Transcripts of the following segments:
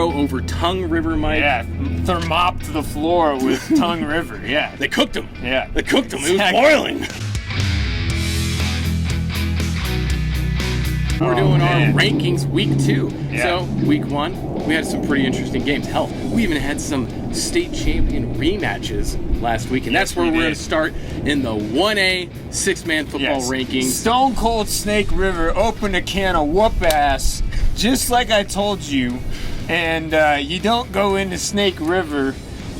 over Tongue River, Mike. Yeah, thermopped the floor with Tongue River. Yeah, They cooked them. yeah. They cooked them. Exactly. It was boiling. We're doing man. our rankings week 2. Yeah. So week 1, we had some pretty interesting games. Hell, we even had some state champion rematches last week, and that's where we we're going did. to start in the 1A 6-man football rankings. Stone Cold Snake River opened a can of whoop ass, just like I told you. And you don't go into Snake River.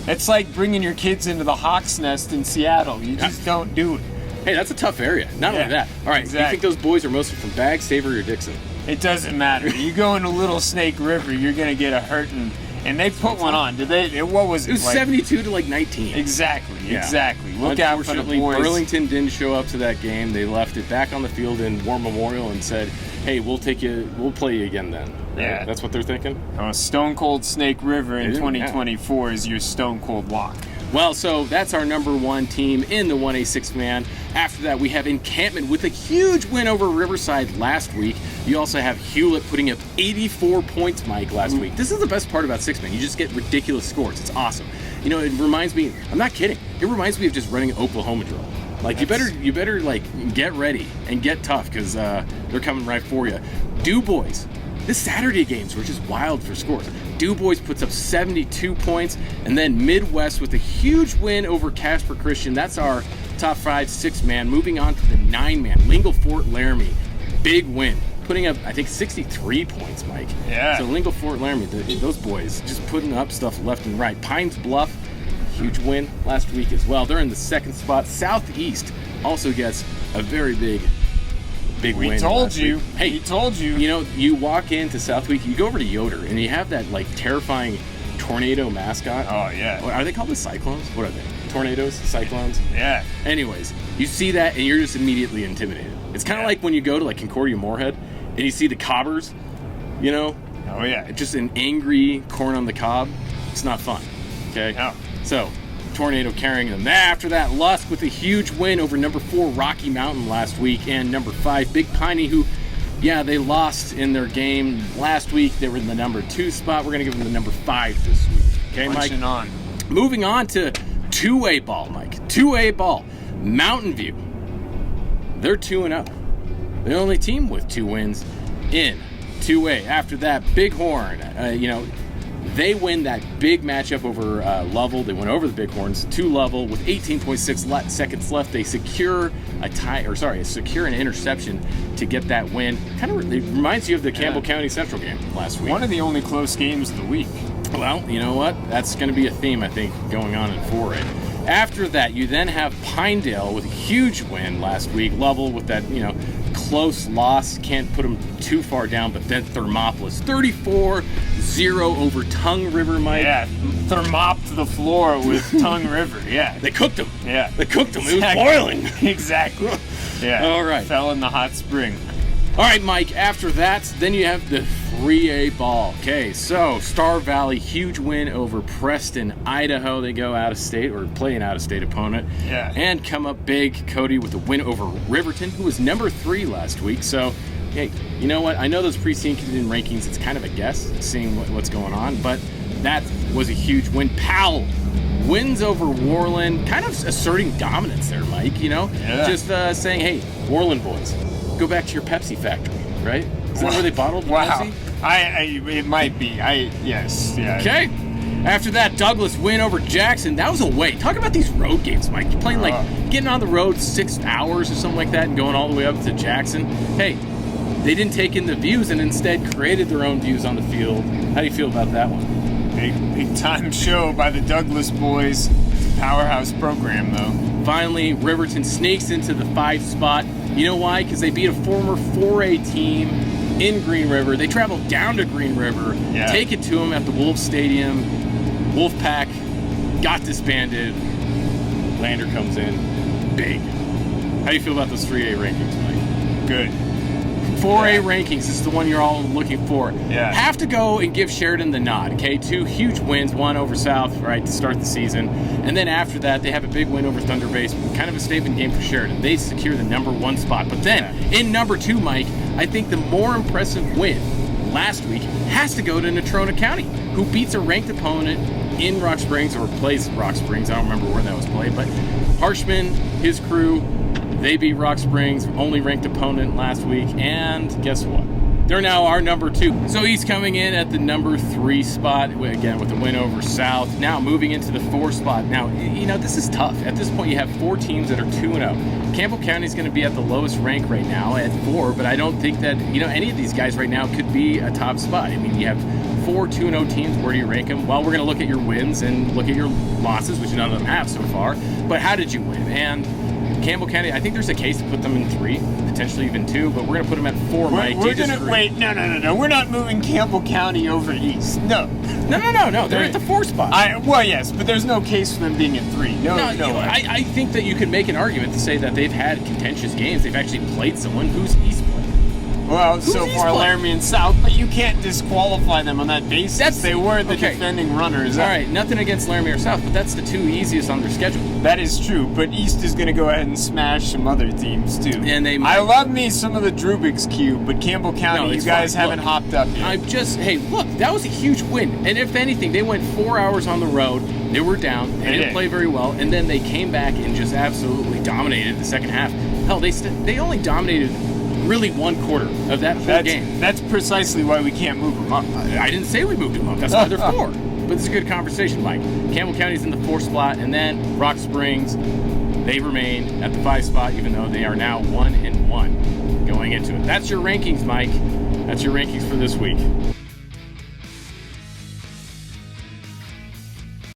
It's like bringing your kids into the Hawk's Nest in Seattle. You just don't do it. Hey, that's a tough area. Not only that. All right, exactly. you think those boys are mostly from Baggs, Savory, or Dixon? It doesn't matter. You go into Little Snake River, you're gonna get a hurting. And they put one on. Did they? What was it? It was like, 72 to like 19. Exactly. Yeah. Exactly. Look out for the Unfortunately, boys. Burlington didn't show up to that game. They left it back on the field in War Memorial and said, "Hey, we'll take you. We'll play you again then." Right? Yeah. That's what they're thinking. Stone Cold Snake River in Yeah. 2024 is your Stone Cold lock. Well, so that's our number 1 team in the 1A 6-man. After that, we have Encampment with a huge win over Riverside last week. You also have Hewlett putting up 84 points, Mike, last week. This is the best part about 6-man. You just get ridiculous scores. It's awesome. You know, it reminds me, I'm not kidding, it reminds me of just running Oklahoma drill. Like, you better like, get ready and get tough because they're coming right for you. Du Bois. This Saturday games were just wild for scores. Du Bois puts up 72 points, and then Midwest with a huge win over Casper Christian. That's our top 5 6-man. Moving on to the 9-man, Lingle Fort Laramie. Big win, putting up, I think, 63 points, Mike. Yeah. So Lingle Fort Laramie, those boys just putting up stuff left and right. Pines Bluff, huge win last week as well. They're in the 2nd spot. Southeast also gets a very big win. We told last you. week. Hey, we told you. You know, you walk into Southweek, you go over to Yoder, and you have that like terrifying tornado mascot. Oh yeah. Are they called the Cyclones? What are they? Tornadoes? Cyclones? Yeah. Anyways, you see that and you're just immediately intimidated. It's kind of like when you go to like Concordia Moorhead and you see the cobbers, you know? Oh yeah. Just an angry corn on the cob. It's not fun. Okay? No. So, tornado carrying them. After that, Lusk with a huge win over number 4 Rocky Mountain last week, and number 5 Big Piney, who, yeah, they lost in their game last week. They were in the number 2 spot. We're going to give them the number 5 this week. Okay, Mike? Punching on. Moving on to 2A ball, Mike. 2A ball. Mountain View. They're 2-0. The only team with 2 wins in 2A. After that, Bighorn, they win that big matchup over Lovell. They went over the Bighorns to Lovell with 18.6 seconds left. They secure secure an interception to get that win. Kind of, it reminds you of the Campbell County Central game last week. One of the only close games of the week. Well, you know what? That's going to be a theme, I think, going on in 4A. After that, you then have Pinedale with a huge win last week. Lovell with that, close loss. Can't put them too far down, but then Thermopolis. 34-0 over Tongue River, Mike. Yeah, thermopped the floor with Tongue River. Yeah. They cooked them. Yeah. They cooked them. Exactly. It was boiling. Exactly. Yeah. All right. Fell in the hot spring. All right, Mike, after that, then you have the 3A ball. Okay, so Star Valley, huge win over Preston, Idaho. They go out of state or play an out-of-state opponent. Yeah. And come up big, Cody, with a win over Riverton, who was number 3 last week. So, hey, you know what? I know those preseason rankings, it's kind of a guess, seeing what's going on, but that was a huge win. Powell wins over Worland, kind of asserting dominance there, Mike, Yeah. Just saying, hey, Worland boys, go back to your Pepsi factory, right? Is that where they bottled Wow. Pepsi? It might be. Yes. Yeah. Okay. After that, Douglas win over Jackson. That was away. Talk about these road games, Mike. You're playing getting on the road 6 hours or something like that and going all the way up to Jackson. Hey, they didn't take in the views and instead created their own views on the field. How do you feel about that one? Big time show by the Douglas boys. It's a powerhouse program, though. Finally, Riverton sneaks into the 5 spot. You know why? Because they beat a former 4A team in Green River. They traveled down to Green River, take it to them at the Wolf Stadium. Wolfpack got disbanded. Lander comes in big. How do you feel about those 3A rankings, Mike? Good. 4A rankings, this is the one you're all looking for. Yeah. Have to go and give Sheridan the nod, okay? 2 huge wins, one over South, right, to start the season. And then after that, they have a big win over Thunder Base, kind of a statement game for Sheridan. They secure the number 1 spot. But then, in number 2, Mike, I think the more impressive win last week has to go to Natrona County. who beats a ranked opponent in Rock Springs, or plays Rock Springs. I don't remember where that was played, but Harshman, his crew, they beat Rock Springs, only ranked opponent last week, and guess what? They're now our number 2. So he's coming in at the number 3 spot, again, with a win over South. Now moving into the 4 spot. Now, this is tough. At this point, you have 4 teams that are 2-0. Campbell County is going to be at the lowest rank right now at 4, but I don't think that, any of these guys right now could be a top spot. I mean, you have 4 2-0 teams. Where do you rank them? Well, we're going to look at your wins and look at your losses, which none of them have so far. But how did you win? And Campbell County, I think there's a case to put them in 3, potentially even 2, but we're going to put them at 4, Mike. Wait, no. We're not moving Campbell County over east. No. No. They're at the 4 spot. Well, yes, but there's no case for them being at 3. No. I think that you could make an argument to say that they've had contentious games. They've actually played someone who's East played. Well, so far Laramie and South, but you can't disqualify them on that basis. They were the defending runners. All right, nothing against Laramie or South, but that's the 2 easiest on their schedule. That is true, but East is going to go ahead and smash some other teams too. And they might. I love me some of the Drubik's cube, but Campbell County, you guys haven't hopped up yet. Look, that was a huge win. And if anything, they went 4 hours on the road. They were down. They didn't play very well, and then they came back and just absolutely dominated the second half. Hell, they only dominated really 1 quarter of that whole game. That's precisely why we can't move them up. I didn't say we moved them up. That's why they're 4. But it's a good conversation, Mike. Campbell County's in the 4 spot, and then Rock Springs, they remain at the 5 spot, even though they are now 1-1 going into it. That's your rankings, Mike. That's your rankings for this week.